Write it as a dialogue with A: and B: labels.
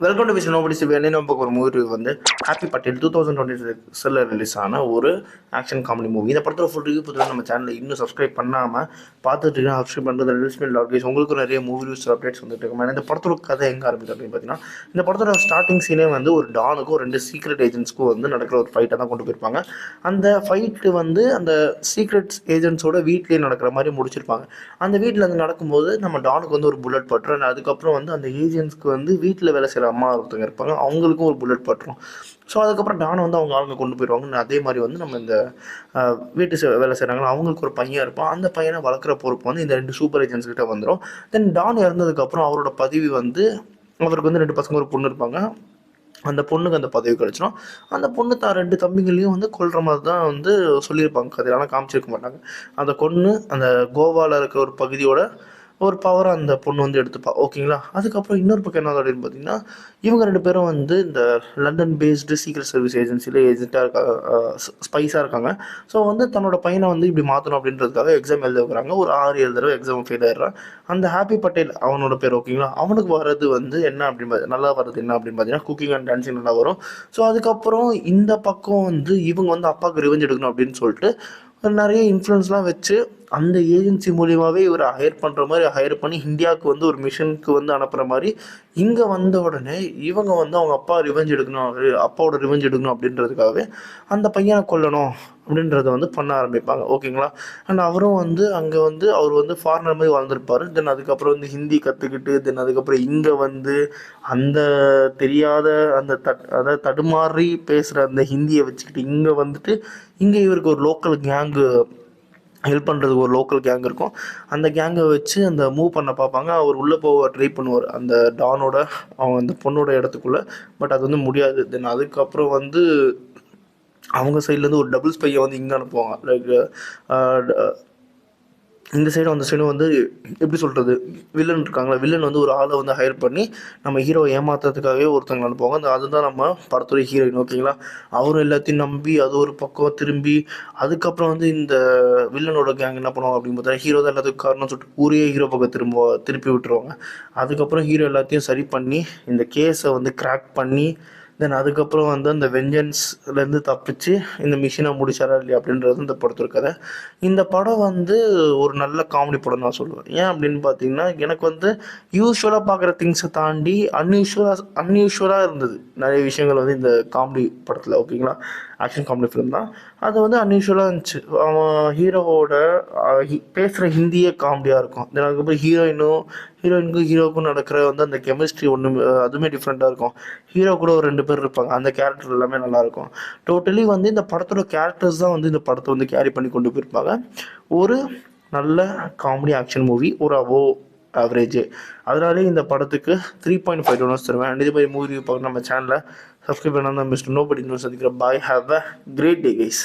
A: Welcome to விஷ் nobody சிவியனே. நம்ம ஒரு மூவி வந்து ஹாப்பி பட்டேல் 2026 ரிலீஸ் ஆன ஒரு ஆக்ஷன் காமெடி மூவி. இந்த படத்தோட ஃபுல் ரிவ்யூ பற்றி நம்ம சேனலில் இன்னும் சப்ஸ்கிரைப் பண்ணாமல் பார்த்துட்டு சப்ஸ்கிரைப் பண்ணுறது ரிலீஸ்மெண்ட் லாட்கேஸ் உங்களுக்கு நிறைய மூவி ரிவ்யூஸ் அப்டேட்ஸ் வந்துட்டு இருக்கும். இந்த படத்தோட கதை எங்கே ஆரம்பிக்குது அப்படின்னு பார்த்தீங்கன்னா, இந்த படத்தோட ஸ்டார்டிங் சீனே வந்து ஒரு டானுக்கும் ரெண்டு சீக்ரெட் ஏஜென்ட்ஸ்க்கும் வந்து நடக்கிற ஒரு ஃபைட்டை தான் கொண்டு போயிருப்பாங்க. அந்த ஃபைட்டு வந்து அந்த சீக்ரெட் ஏஜென்ட்ஸோட வீட்லேயே நடக்கிற மாதிரி முடிச்சிருப்பாங்க. அந்த வீட்டில் வந்து நடக்கும்போது நம்ம டானுக்கு வந்து ஒரு புல்லட் பட்டுரும். அதுக்கப்புறம் வந்து அந்த ஏஜென்ட்ஸ்க்கு வந்து வீட்டில் வேலை செய்கிற அம்மா ஒருத்தவங்க இருப்பாங்க, அவங்களுக்கும் ஒரு புல்லட் பட்டுரும். ஸோ அதுக்கப்புறம் டான் வந்து அவங்க ஆளுங்க கொண்டு போயிடுவாங்க. அதே மாதிரி வந்து நம்ம இந்த வீட்டு வேலை செய்கிறாங்களோ அவங்களுக்கு ஒரு பையன் இருப்பான். அந்த பையனை வளர்க்குற பொறுப்பு வந்து இந்த ரெண்டு சூப்பர் ஏஜென்ட்ஸ் கிட்ட வந்துடும். தென் டான் இறந்ததுக்கப்புறம் அவரோட பதவி வந்து அவருக்கு வந்து ரெண்டு பசங்க ஒரு பொண்ணு இருப்பாங்க. அந்த பொண்ணுக்கு அந்த பதவி கிடச்சிடும். அந்த பொண்ணு தான் ரெண்டு தம்பிங்களையும் வந்து கொல்ற மாதிரி தான் வந்து சொல்லியிருப்பாங்க கதையில், ஆனால் காமிச்சிருக்க மாட்டாங்க. அந்த பொண்ணு அந்த கோவாவில் இருக்க ஒரு பகுதியோட ஒரு பவரை அந்த பொண்ணு வந்து எடுத்துப்பா. ஓகேங்களா. அதுக்கப்புறம் இன்னொரு பக்கம் என்ன அப்படின்னு பார்த்தீங்கன்னா, இவங்க ரெண்டு பேரும் வந்து இந்த லண்டன் பேஸ்டு சீக்ரெட் சர்வீஸ் ஏஜென்சியில் ஏஜென்ட்டாக இருக்காங்க, ஸ்பைஸாக இருக்காங்க. ஸோ வந்து தன்னோட பையனை வந்து இப்படி மாற்றணும் அப்படின்றதுக்காக எக்ஸாம் எழுத வைக்கிறாங்க. ஒரு 6-7 தடவை எக்ஸாம் ஃபெயில் ஆயிடுறான். அந்த ஹாப்பி பட்டேல் அவனோட பேர். ஓகேங்களா. அவனுக்கு வர்றது வந்து என்ன அப்படின்னு நல்லா வர்றது என்ன அப்படின்னு பார்த்தீங்கன்னா, குக்கிங் அண்ட் டான்ஸிங் நல்லா வரும். ஸோ அதுக்கப்புறம் இந்த பக்கம் வந்து இவங்க வந்து அப்பாவுக்கு ரிவெஞ்ச் எடுக்கணும் அப்படின்னு சொல்லிட்டு நிறைய இன்ஃப்ளூயன்ஸ்லாம் வச்சு அந்த ஏஜென்சி மூலியமாகவே இவர் ஹையர் பண்ணுற மாதிரி ஹையர் பண்ணி இந்தியாவுக்கு வந்து ஒரு மிஷனுக்கு வந்து அனுப்புகிற மாதிரி. இங்கே வந்த உடனே இவங்க வந்து அவங்க அப்பா ரிவெஞ்ச் எடுக்கணும், அப்பாவோட ரிவெஞ்ச் எடுக்கணும் அப்படின்றதுக்காகவே அந்த பையனை கொல்லணும் அப்படின்றத வந்து பண்ண ஆரம்பிப்பாங்க. ஓகேங்களா. அண்ட் அவரும் வந்து அங்கே வந்து அவர் வந்து ஃபாரினர் மாதிரி வாழ்ந்துருப்பார். தென் அதுக்கப்புறம் வந்து ஹிந்தி கற்றுக்கிட்டு தென் அதுக்கப்புறம் இங்கே வந்து அந்த தெரியாத அந்த அதாவது தடுமாறி பேசுகிற அந்த ஹிந்தியை வச்சுக்கிட்டு இங்கே வந்துட்டு இங்கே இவருக்கு ஒரு லோக்கல் கேங்கு ஹெல்ப் பண்ணுறதுக்கு ஒரு லோக்கல் கேங் இருக்கும். அந்த கேங்கை வச்சு அந்த மூவ் பண்ண பார்ப்பாங்க. அவர் உள்ளே போக ட்ரை பண்ணுவார் அந்த டானோட அவங்க அந்த பொண்ணோட இடத்துக்குள்ளே. பட் அது வந்து முடியாது. தென் அதுக்கப்புறம் வந்து அவங்க சைட்லேருந்து ஒரு டபுள் ஸ்பையை வந்து இங்கே அனுப்புவாங்க. லைக் இந்த சைடும் அந்த சைடும் வந்து எப்படி சொல்கிறது, வில்லன் இருக்காங்களா, வில்லன் வந்து ஒரு ஆளை வந்து ஹையர் பண்ணி நம்ம ஹீரோவை ஏமாத்துறதுக்காகவே ஒருத்தவங்க அனுப்புவாங்க. அதுதான் நம்ம படத்துடைய ஹீரோயின். ஓகேங்களா. அவரும் எல்லாத்தையும் நம்பி அது ஒரு பக்கம் திரும்பி அதுக்கப்புறம் வந்து இந்த வில்லனோட கேங் என்ன பண்ணுவாங்க அப்படின்னு பார்த்தா, ஹீரோ தான் எல்லாத்துக்கும் காரணம் சொல்லிட்டு ஊரே ஹீரோ பக்கம் திருப்பி விட்டுருவாங்க. அதுக்கப்புறம் ஹீரோ எல்லாத்தையும் சரி பண்ணி இந்த கேஸை வந்து கிராக் பண்ணி தென் அதுக்கப்புறம் வந்து அந்த வெஞ்சன்ஸ்லேருந்து தப்பிச்சு இந்த மிஷினை முடிச்சாரா இல்லையா அப்படின்றது இந்த படத்தோட கதை. இந்த படம் வந்து ஒரு நல்ல காமெடி படம் தான் சொல்லுவேன். ஏன் அப்படின்னு பார்த்தீங்கன்னா, எனக்கு வந்து யூஸ்வலாக பார்க்குற திங்ஸை தாண்டி அன்யூஷுவலாக இருந்தது நிறைய விஷயங்கள் வந்து இந்த காமெடி படத்தில். ஓகேங்களா. ஆக்ஷன் காமெடி ஃபிலிம் தான். அது வந்து அன்யூஷுவலாக இருந்துச்சு. அவன் ஹீரோவோட பேசுகிற ஹிந்தியே காமெடியாக இருக்கும். தென் அதுக்கப்புறம் ஹீரோயினுக்கும் ஹீரோவுக்கும் நடக்கிற வந்து அந்த கெமிஸ்ட்ரி ஒன்று அதுவுமே டிஃப்ரெண்ட்டாக இருக்கும். ஹீரோ கூட ஒரு ரெண்டு பேர் இருப்பாங்க. அந்த கேரக்டர் எல்லாமே நல்லாயிருக்கும். டோட்டலி வந்து இந்த படத்தோட கேரக்டர்ஸ் தான் வந்து இந்த படத்தை வந்து கேரி பண்ணி கொண்டு போயிருப்பாங்க. ஒரு நல்ல காமெடி ஆக்ஷன் மூவி, ஒரு ஆவரேஜ். அதனாலே இந்த படத்துக்கு 3.5 டோனர்ஸ் தருவேன். அண்ட் இது மாதிரி மூவி பார்க்க நம்ம சேனலை சப்ஸ்கிரைப் பண்ணால் தான் மிஸ்டர் நோபடி இன்னும் சந்திக்கிறேன். Bye, have a great day guys.